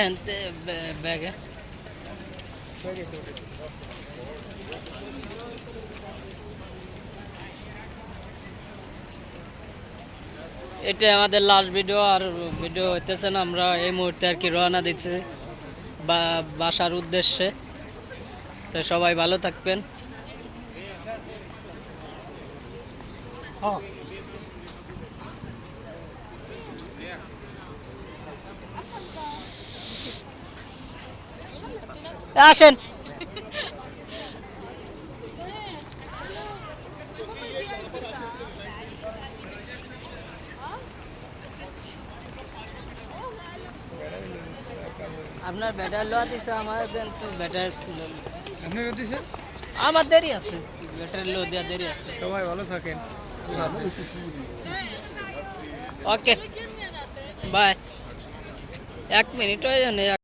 এনতে ব্যাগে এটা আমাদের লাস্ট ভিডিও আর ভিডিও হইতেছে না আমরা এই মুহূর্তে আর কি রওনা দিচ্ছি বাসার উদ্দেশ্যে তো সবাই ভালো থাকবেন আসেন আপনার ব্যাটার লোয়া দিছে আমার তো ব্যাটার আপনার দিছে আমার দেরি আছে ব্যাটার লো দেওয়া দেরি আছে সবাই ভালো থাকেন ওকে বাই 1 মিনিট হয়ে যাবে